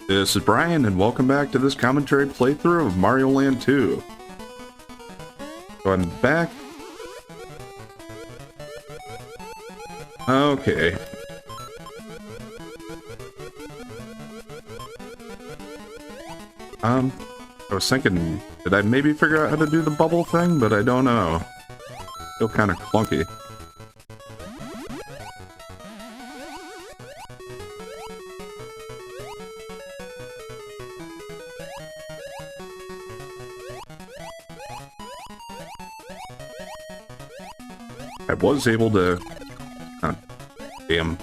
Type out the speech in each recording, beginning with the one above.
This is Brian, and welcome back to this commentary playthrough of Mario Land 2. So I'm back. Okay. I was thinking, did I maybe figure out how to do the bubble thing? But I don't know. Still kind of clunky. I was able to... damn,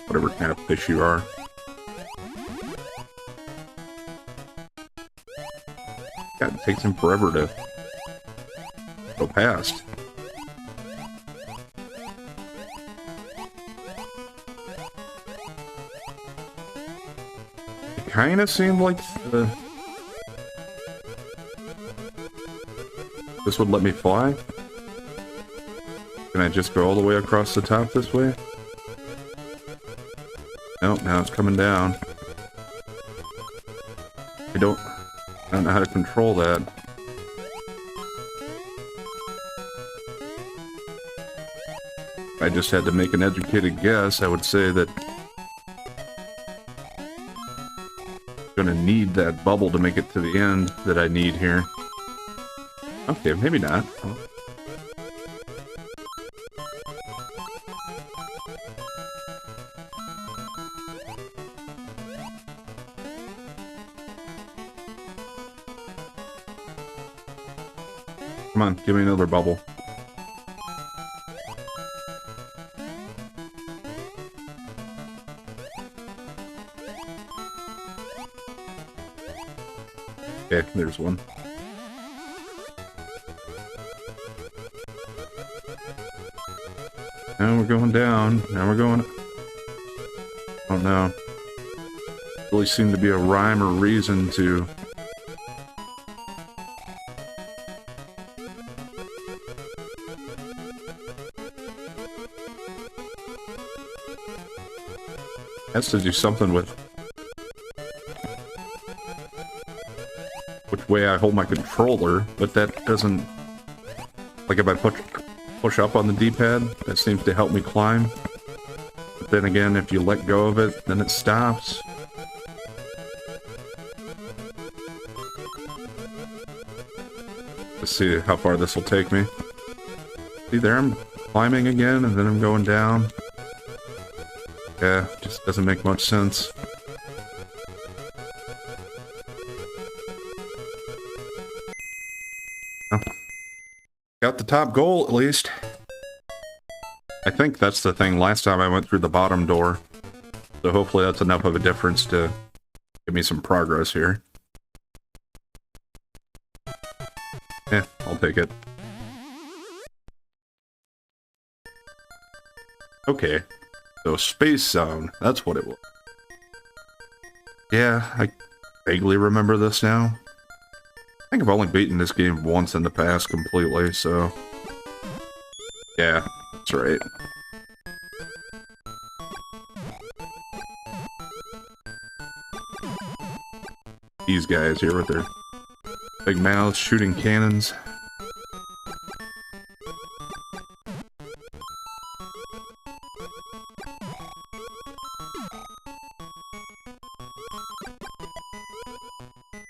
whatever kind of fish you are. God, it takes him forever to go past. It kind of seemed like this would let me fly. Can I just go all the way across the top this way? Nope, now it's coming down. I don't know how to control that. If I just had to make an educated guess, I would say that I'm gonna need that bubble to make it to the end that I need here. Okay, maybe not. Come on, give me another bubble. Okay, there's one. Now we're going down. Now we're going... oh no. Really seemed to be a rhyme or reason to... has to do something with which way I hold my controller, but that doesn't... like if I push up on the D-pad, that seems to help me climb. But then again, if you let go of it, then it stops. Let's see how far this will take me. See there, I'm climbing again, and then I'm going down. Yeah, just doesn't make much sense. Oh. Got the top goal, at least. I think that's the thing. Last time I went through the bottom door. So hopefully that's enough of a difference to give me some progress here. Yeah, I'll take it. Okay. So, Space Zone, that's what it was. Yeah, I vaguely remember this now. I think I've only beaten this game once in the past completely, so... yeah, that's right. These guys here with their big mouths shooting cannons.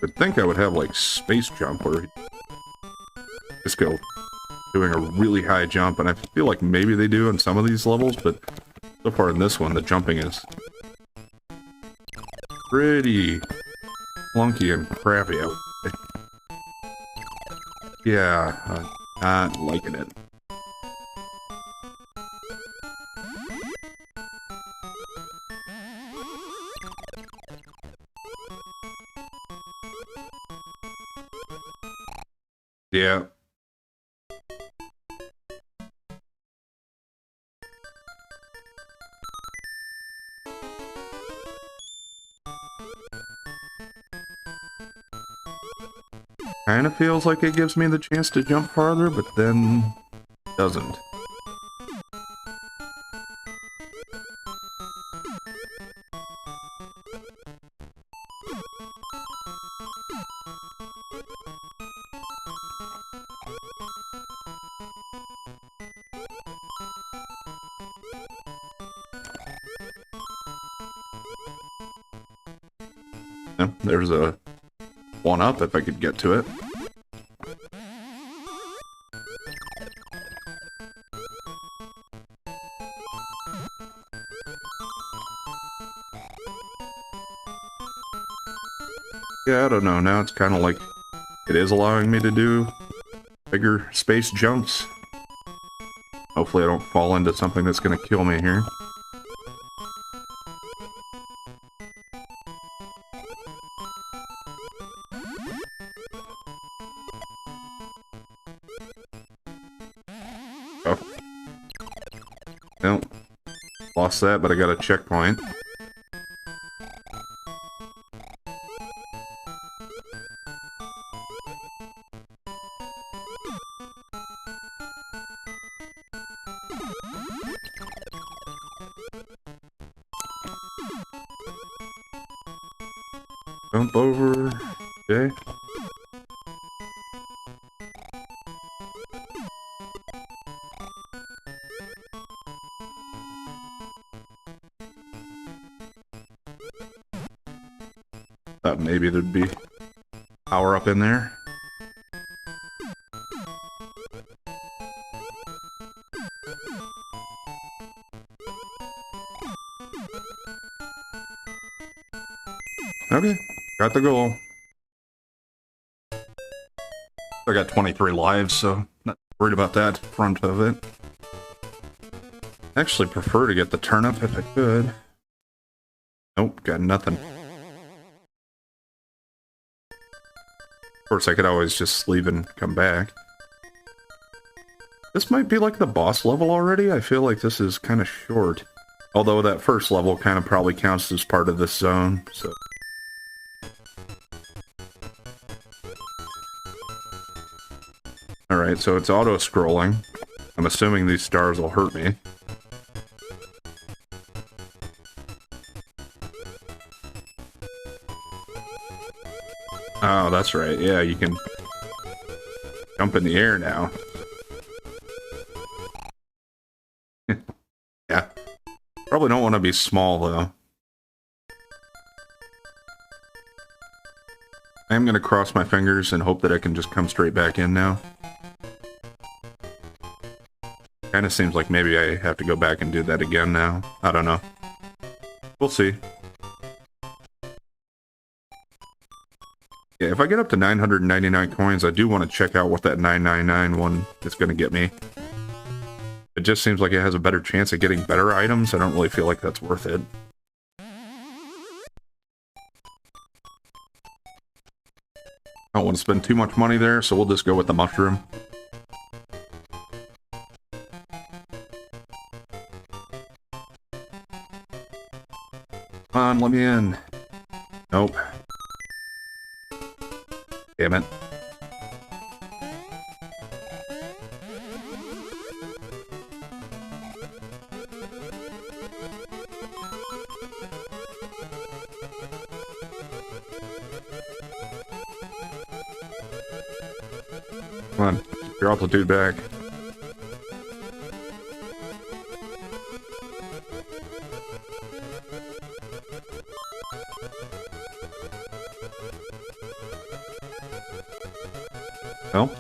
I think I would have like space jump where just go doing a really high jump, and I feel like maybe they do in some of these levels, but so far in this one the jumping is pretty clunky and crappy. Yeah, I'm not liking it. Yeah. Kinda feels like it gives me the chance to jump farther, but then doesn't. Yeah, there's a 1-up if I could get to it. Yeah, I don't know. Now it's kind of like it is allowing me to do bigger space jumps. Hopefully I don't fall into something that's going to kill me here. Oh. Nope. Lost that, but I got a checkpoint. Jump over. Okay. Thought maybe there'd be power up in there. Okay, got the goal. I got 23 lives, so not worried about that front of it. Actually prefer to get the turnip if I could. Nope, got nothing. Of course, I could always just leave and come back. This might be like the boss level already. I feel like this is kind of short. Although that first level kind of probably counts as part of this zone, so... Alright, so it's auto-scrolling. I'm assuming these stars will hurt me. Oh, that's right. Yeah, you can jump in the air now. Yeah. Probably don't want to be small, though. I am going to cross my fingers and hope that I can just come straight back in now. Kind of seems like maybe I have to go back and do that again now. I don't know. We'll see. Yeah, if I get up to 999 coins, I do want to check out what that 999 one is going to get me. It just seems like it has a better chance of getting better items. I don't really feel like that's worth it. I don't want to spend too much money there, so we'll just go with the mushroom. Come on, let me in. Nope. Damn it. Come on, get your altitude back. Well,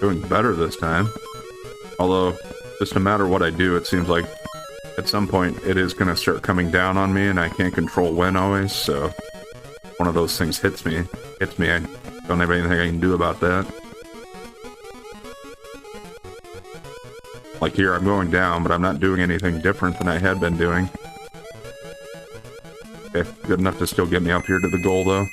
doing better this time. Although, just no matter what I do, it seems like at some point it is going to start coming down on me, and I can't control when always, so one of those things hits me. I don't have anything I can do about that. Like here, I'm going down, but I'm not doing anything different than I had been doing. Okay, good enough to still get me up here to the goal, though.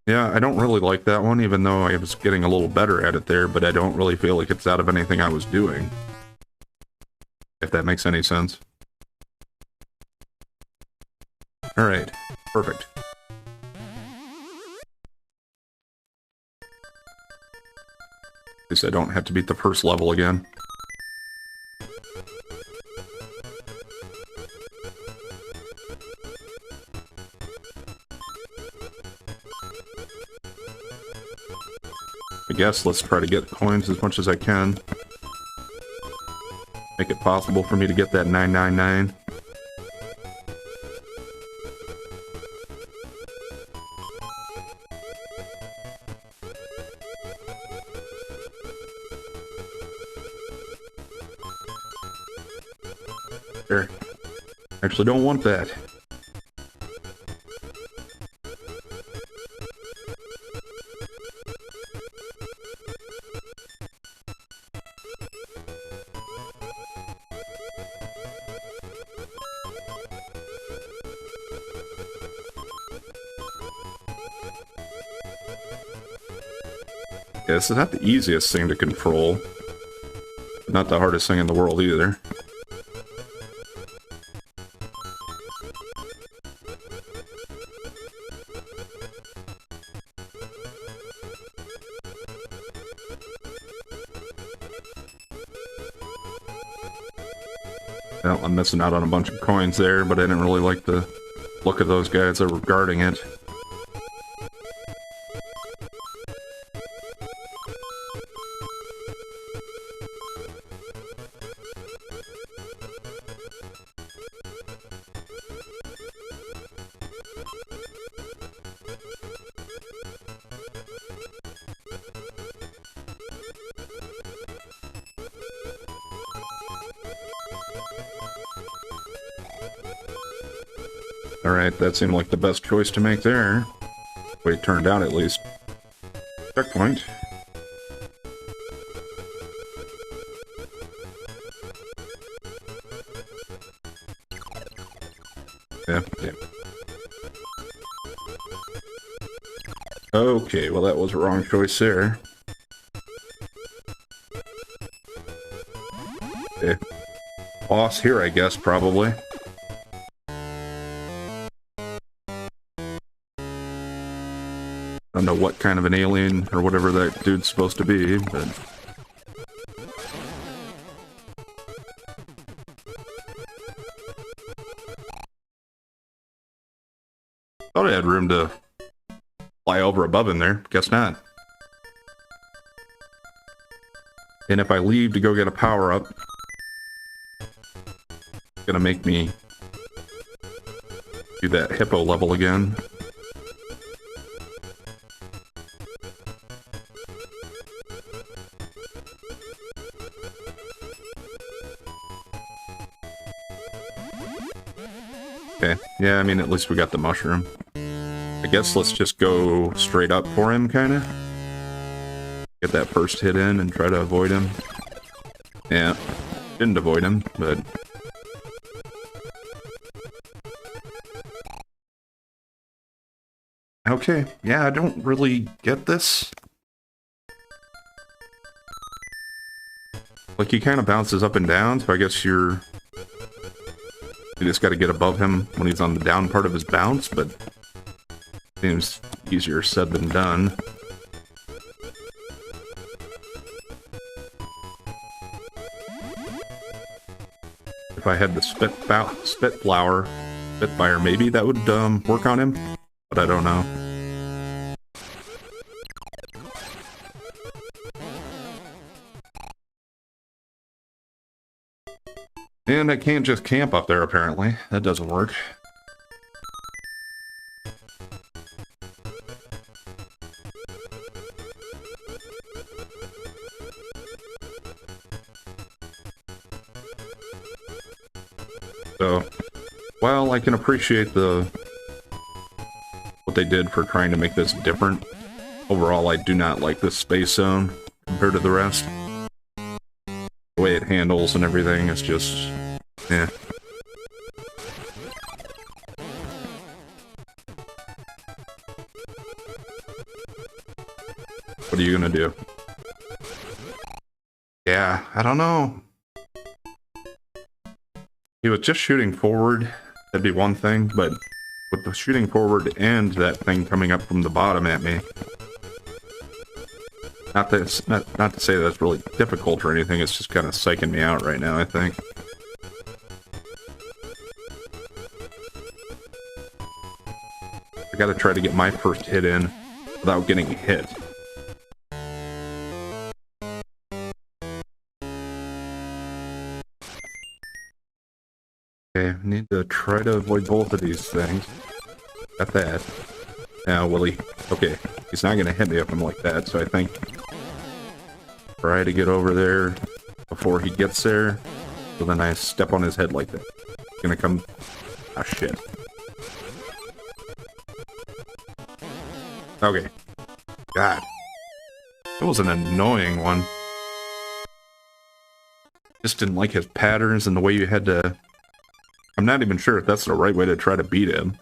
Yeah, I don't really like that one, even though I was getting a little better at it there, but I don't really feel like it's out of anything I was doing. If that makes any sense. Alright, perfect. At least I don't have to beat the first level again. I guess let's try to get coins as much as I can. Make it possible for me to get that 999. There. Actually don't want that. Yeah, this is not the easiest thing to control. But not the hardest thing in the world either. Well, I'm missing out on a bunch of coins there, but I didn't really like the look of those guys that were guarding it. Alright, that seemed like the best choice to make there. The way it turned out, at least. Checkpoint. Yeah. Okay, well that was a wrong choice there. Okay. Boss here, I guess, probably. I don't know what kind of an alien or whatever that dude's supposed to be, but... Thought I had room to fly over above him there. Guess not. And if I leave to go get a power-up, it's gonna make me do that hippo level again. Okay, yeah, I mean, at least we got the mushroom. I guess let's just go straight up for him, kinda. Get that first hit in and try to avoid him. Yeah, didn't avoid him, but... Okay, yeah, I don't really get this. Like, he kind of bounces up and down, so I guess you just gotta get above him when he's on the down part of his bounce, but seems easier said than done. If I had the Spitfire, maybe that would work on him, but I don't know. And I can't just camp up there, apparently. That doesn't work. So, while I can appreciate what they did for trying to make this different, overall I do not like this space zone compared to the rest. The way it handles and everything is just, eh. What are you gonna do? Yeah, I don't know. He was just shooting forward, that'd be one thing, but with the shooting forward and that thing coming up from the bottom at me. Not to say that's really difficult or anything, it's just kind of psyching me out right now, I think. I gotta try to get my first hit in without getting hit. Okay, I need to try to avoid both of these things. Got that. Now, will he? Okay, he's not gonna hit me if I'm like that, so I think... Try to get over there before he gets there, so then I step on his head like that. gonna come... Ah, shit. Okay. God. That was an annoying one. Just didn't like his patterns and the way you had to... I'm not even sure if that's the right way to try to beat him.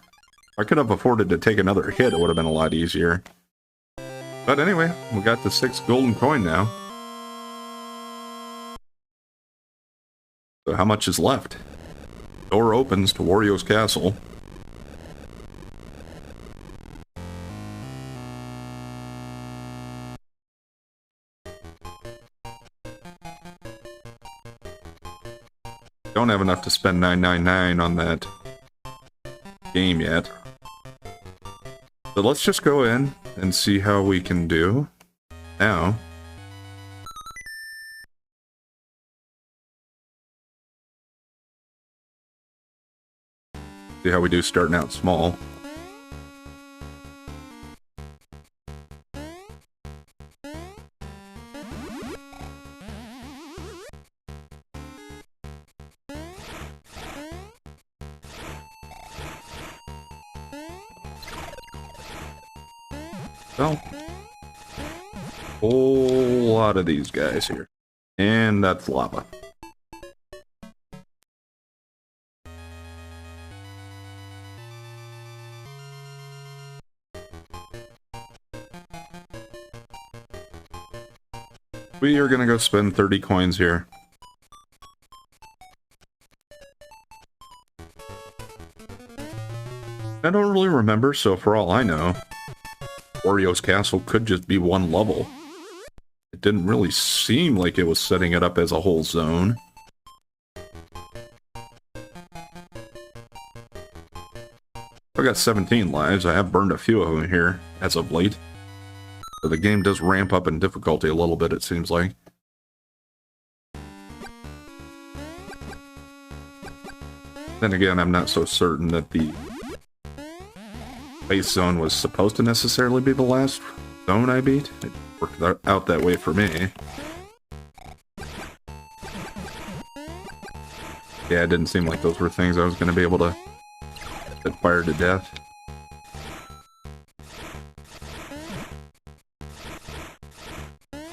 If I could have afforded to take another hit, it would have been a lot easier. But anyway, we got the 6th golden coin now. So how much is left? Door opens to Wario's castle. Don't have enough to spend $9.99 on that game yet. So let's just go in and see how we can do now. See how we do starting out small. Well, whole lot of these guys here. And that's lava. We are gonna go spend 30 coins here. I don't really remember, so for all I know, Wario's castle could just be one level. It didn't really seem like it was setting it up as a whole zone. I've got 17 lives. I have burned a few of them here as of late. So the game does ramp up in difficulty a little bit, it seems like. Then again, I'm not so certain that the base zone was supposed to necessarily be the last zone I beat. It worked out that way for me. Yeah, it didn't seem like those were things I was going to be able to set fire to death.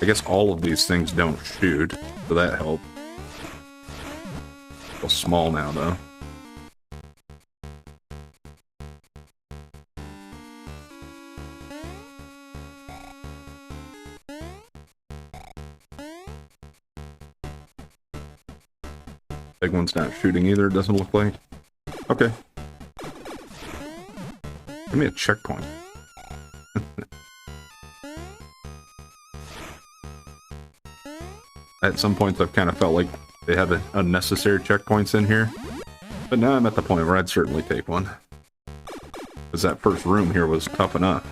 I guess all of these things don't shoot, so that helped. A little small now, though. Big one's not shooting either, it doesn't look like. Okay. Give me a checkpoint. At some points I've kind of felt like they had unnecessary checkpoints in here. But now I'm at the point where I'd certainly take one. Because that first room here was tough enough.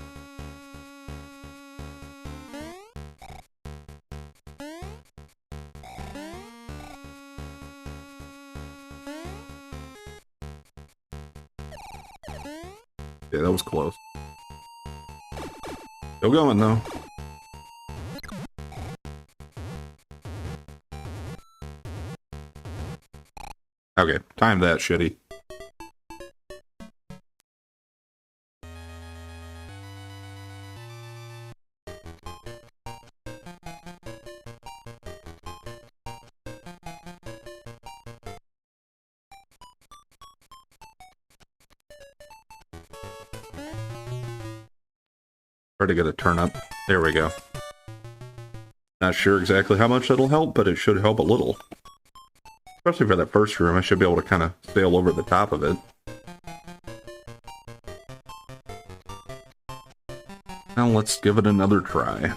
Yeah, that was close. Still going, though. Okay, time that, shitty. Try to get a turn up. There we go. Not sure exactly how much it'll help, but it should help a little. Especially for that first room, I should be able to kind of sail over the top of it. Now let's give it another try.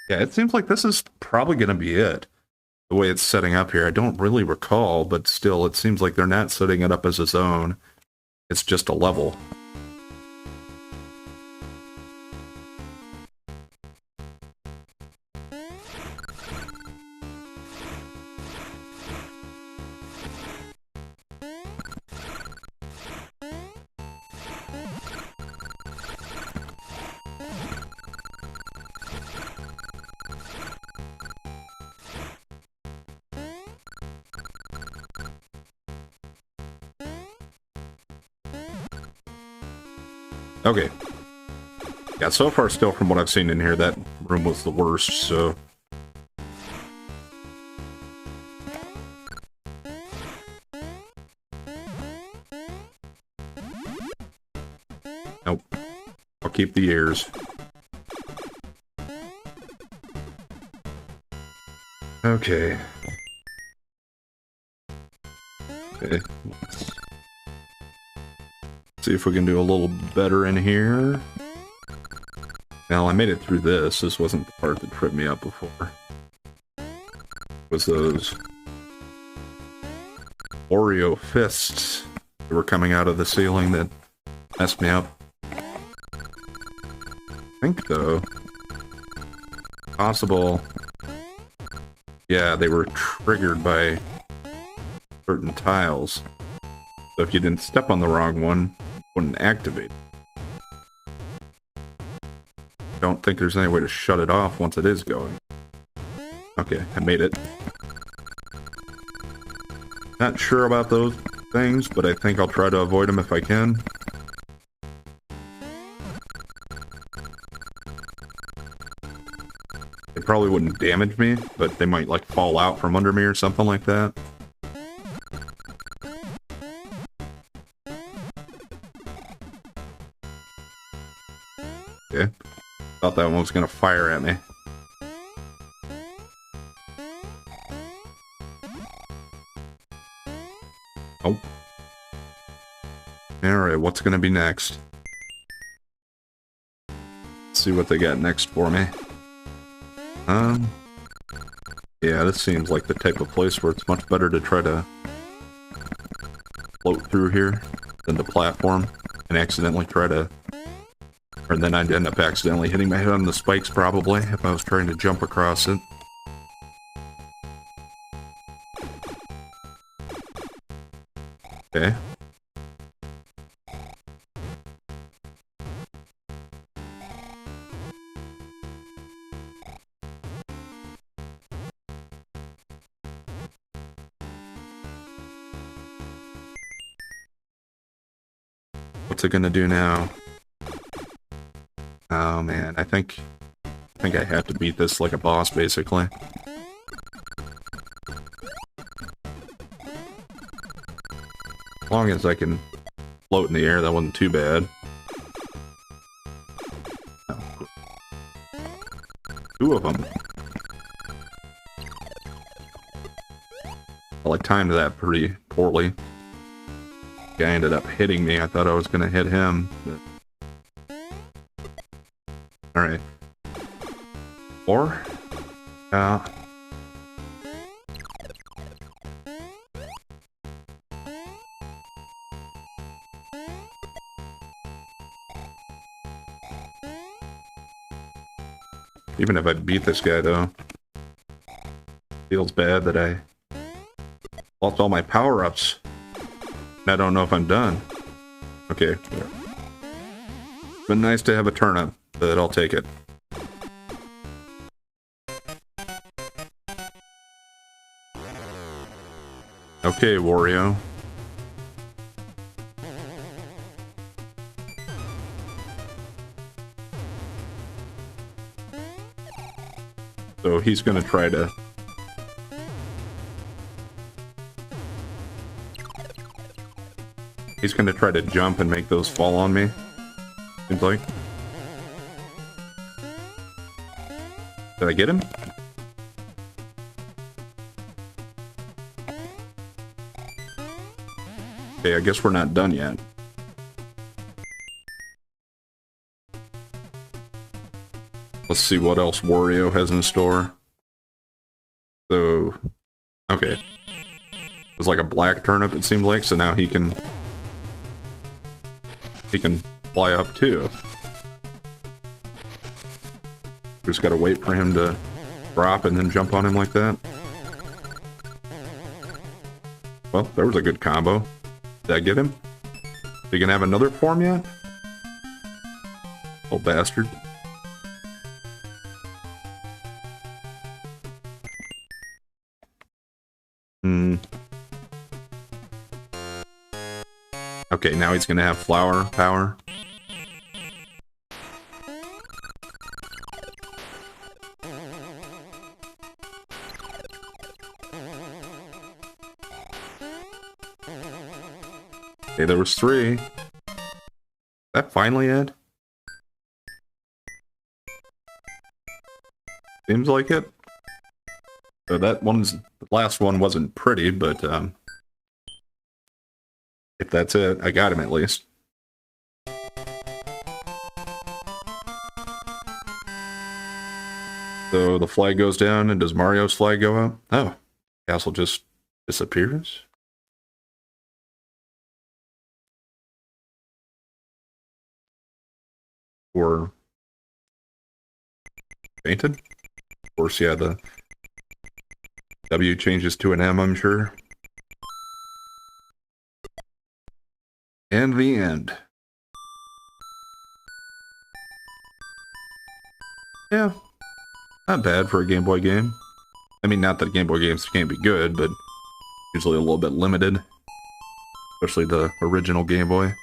Yeah, it seems like this is probably going to be it. The way it's setting up here. I don't really recall, but still, it seems like they're not setting it up as a zone. It's just a level. Okay. Yeah, so far still from what I've seen in here, that room was the worst, so... Nope. I'll keep the ears. Okay. Okay. Let's see if we can do a little better in here. Now, I made it through this. This wasn't the part that tripped me up before. It was those Wario fists that were coming out of the ceiling that messed me up. I think, though, possible... Yeah, they were triggered by certain tiles. So if you didn't step on the wrong one, it wouldn't activate. Don't think there's any way to shut it off once it is going. Okay, I made it. Not sure about those things, but I think I'll try to avoid them if I can. They probably wouldn't damage me, but they might, like, fall out from under me or something like that. Okay. Thought that one was gonna fire at me. Oh. Alright, what's gonna be next? Let's see what they got next for me. Yeah, this seems like the type of place where it's much better to try to float through here than the platform and accidentally try to... Or then I'd end up accidentally hitting my head on the spikes, probably, if I was trying to jump across it. Okay. What's it gonna do now? Oh man, I think I have to beat this like a boss, basically. As long as I can float in the air, that wasn't too bad. Oh. Two of them. Well, I timed that pretty poorly. Guy ended up hitting me. I thought I was gonna hit him. Alright. Or? Even if I beat this guy, though, feels bad that I lost all my power-ups. I don't know if I'm done. Okay. Been nice to have a turnip, but I'll take it. Okay, Wario. So he's gonna try to... He's gonna try to jump and make those fall on me. Seems like. Did I get him? Okay, I guess we're not done yet. Let's see what else Wario has in store. So, okay. It was like a black turnip, it seemed like, so now he can fly up too. Just gotta wait for him to drop and then jump on him like that. Well, there was a good combo. Did I get him? He can have another form yet? Oh, bastard. Okay, now he's gonna have flower power. Okay, there was 3. That finally it? Seems like it. So that the last one wasn't pretty, but if that's it, I got him at least. So the flag goes down, and does Mario's flag go up? Oh, castle just disappears? Or painted? Of course, yeah, the W changes to an M, I'm sure. And the end. Yeah, not bad for a Game Boy game. I mean, not that Game Boy games can't be good, but usually a little bit limited. Especially the original Game Boy.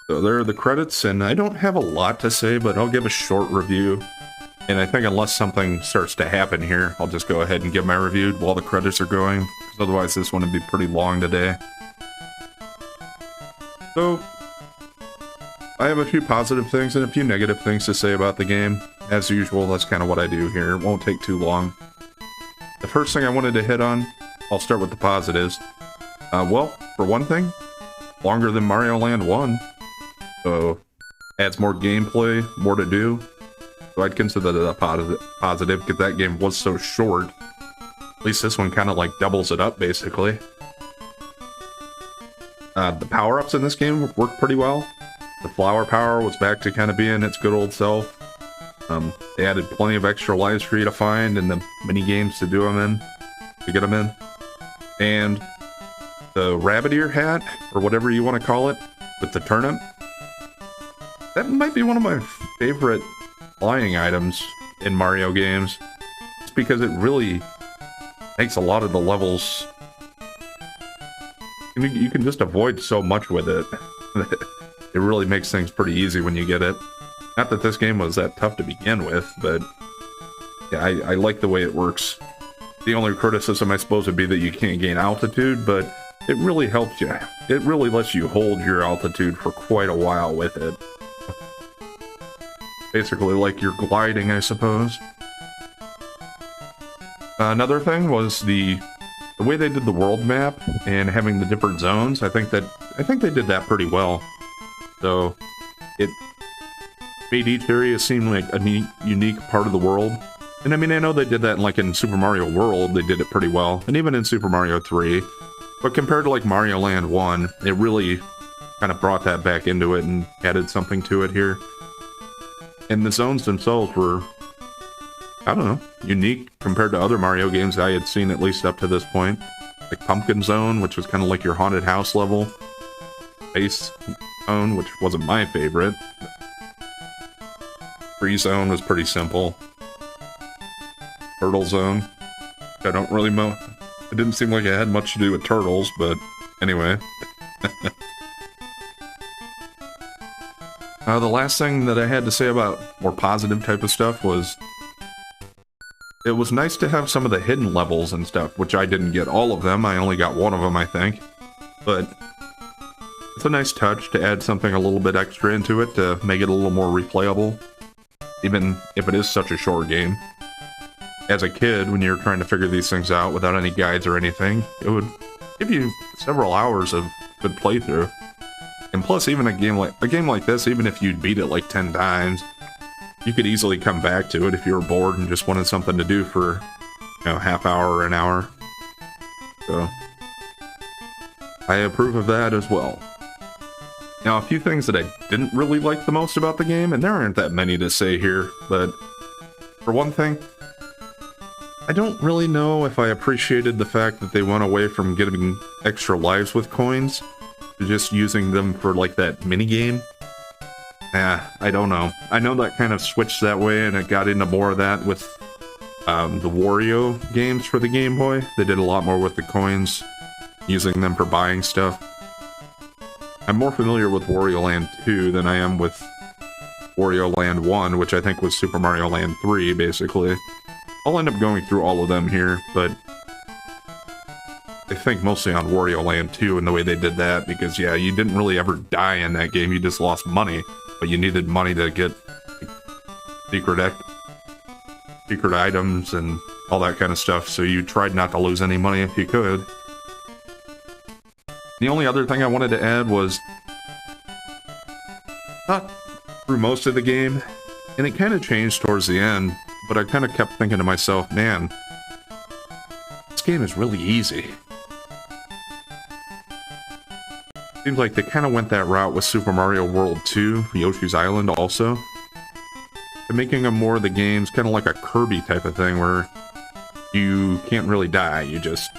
So there are the credits, and I don't have a lot to say, but I'll give a short review. And I think unless something starts to happen here, I'll just go ahead and give my review while the credits are going, because otherwise this one would be pretty long today. So, I have a few positive things and a few negative things to say about the game. As usual, that's kind of what I do here. It won't take too long. The first thing I wanted to hit on, I'll start with the positives. Well, for one thing, longer than Mario Land 1. So, adds more gameplay, more to do. So I'd consider that a positive, because that game was so short. At least this one kind of like doubles it up, basically. The power-ups in this game worked pretty well. The flower power was back to kind of being its good old self. They added plenty of extra lives for you to find and the mini-games to do them in, to get them in. And the rabbit ear hat, or whatever you want to call it, with the turnip, that might be one of my favorite flying items in Mario games. It's because it really makes a lot of the levels... You can just avoid so much with it. It really makes things pretty easy when you get it. Not that this game was that tough to begin with, but yeah, I like the way it works. The only criticism, I suppose, would be that you can't gain altitude, but it really helps you. It really lets you hold your altitude for quite a while with it. Basically like you're gliding, I suppose. Another thing was the way they did the world map and having the different zones. I think they did that pretty well. So it made each area seem like a unique part of the world. And I mean, I know they did that in Super Mario World, they did it pretty well, and even in Super Mario 3. But compared to like Mario Land 1, it really kind of brought that back into it and added something to it here. And the zones themselves were, I don't know, unique compared to other Mario games I had seen, at least up to this point. Like Pumpkin Zone, which was kind of like your haunted house level. Space Zone, which wasn't my favorite. Free Zone was pretty simple. Turtle Zone, I don't really know. It didn't seem like it had much to do with turtles, but anyway. The last thing that I had to say about more positive type of stuff was it was nice to have some of the hidden levels and stuff, which I didn't get all of them. I only got one of them, I think. But it's a nice touch to add something a little bit extra into it to make it a little more replayable, even if it is such a short game. As a kid, when you're trying to figure these things out without any guides or anything, it would give you several hours of good playthrough. And plus, even a game like this, even if you'd beat it like 10 times, you could easily come back to it if you were bored and just wanted something to do for, half hour or an hour. So, I approve of that as well. Now, a few things that I didn't really like the most about the game, and there aren't that many to say here, but for one thing, I don't really know if I appreciated the fact that they went away from getting extra lives with coins to just using them for like that minigame. I don't know. I know that kind of switched that way and it got into more of that with the Wario games for the Game Boy. They did a lot more with the coins, using them for buying stuff. I'm more familiar with Wario Land 2 than I am with Wario Land 1, which I think was Super Mario Land 3, basically. I'll end up going through all of them here, but I think mostly on Wario Land 2 and the way they did that, because yeah, you didn't really ever die in that game, you just lost money, but you needed money to get secret items and all that kind of stuff, so you tried not to lose any money if you could. The only other thing I wanted to add was, not through most of the game, and it kind of changed towards the end, but I kind of kept thinking to myself, man, this game is really easy. Seems like they kind of went that route with Super Mario World 2, Yoshi's Island also. And making them more of the games, kind of like a Kirby type of thing, where you can't really die, you just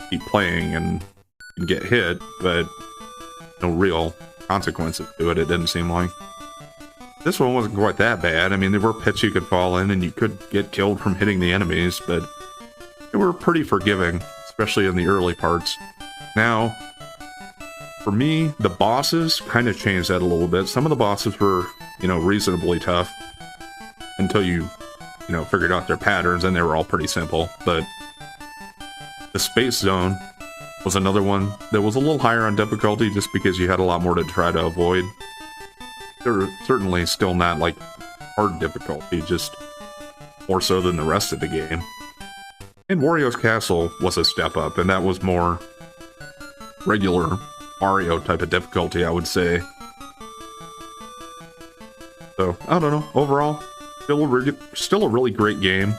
keep playing and get hit, but no real consequences to it, it didn't seem like. This one wasn't quite that bad. I mean, there were pits you could fall in, and you could get killed from hitting the enemies, but they were pretty forgiving, especially in the early parts. Now, for me, the bosses kind of changed that a little bit. Some of the bosses were, you know, reasonably tough until you figured out their patterns, and they were all pretty simple. But the Space Zone was another one that was a little higher on difficulty just because you had a lot more to try to avoid. They're certainly still not, like, hard difficulty, just more so than the rest of the game. And Wario's Castle was a step up, and that was more regular Mario type of difficulty, I would say. So, I don't know. Overall, still a really great game.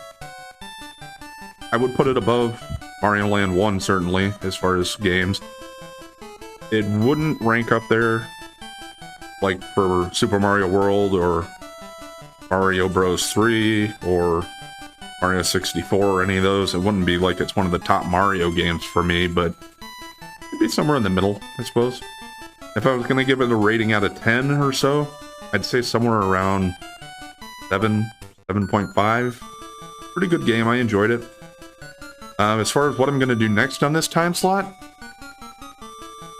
I would put it above Mario Land 1, certainly, as far as games. It wouldn't rank up there like for Super Mario World or Mario Bros. 3 or Mario 64 or any of those. It wouldn't be like it's one of the top Mario games for me, but it'd be somewhere in the middle, I suppose. If I was going to give it a rating out of 10 or so, I'd say somewhere around 7, 7.5. Pretty good game, I enjoyed it. As far as what I'm going to do next on this time slot,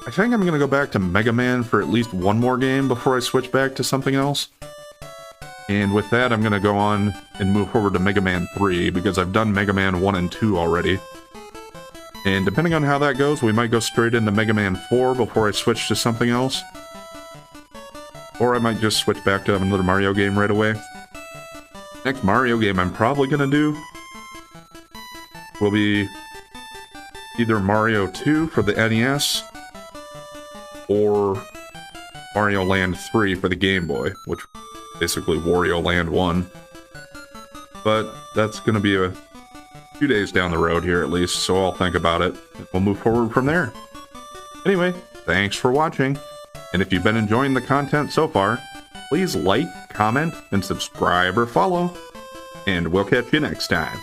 I think I'm going to go back to Mega Man for at least one more game before I switch back to something else. And with that, I'm going to go on and move forward to Mega Man 3, because I've done Mega Man 1 and 2 already. And depending on how that goes, we might go straight into Mega Man 4 before I switch to something else. Or I might just switch back to another Mario game right away. Next Mario game I'm probably going to do will be either Mario 2 for the NES, or Mario Land 3 for the Game Boy, which is basically Wario Land 1. But that's going to be a few days down the road here at least, so I'll think about it. We'll move forward from there. Anyway, thanks for watching, and if you've been enjoying the content so far, please like, comment, and subscribe or follow, and we'll catch you next time.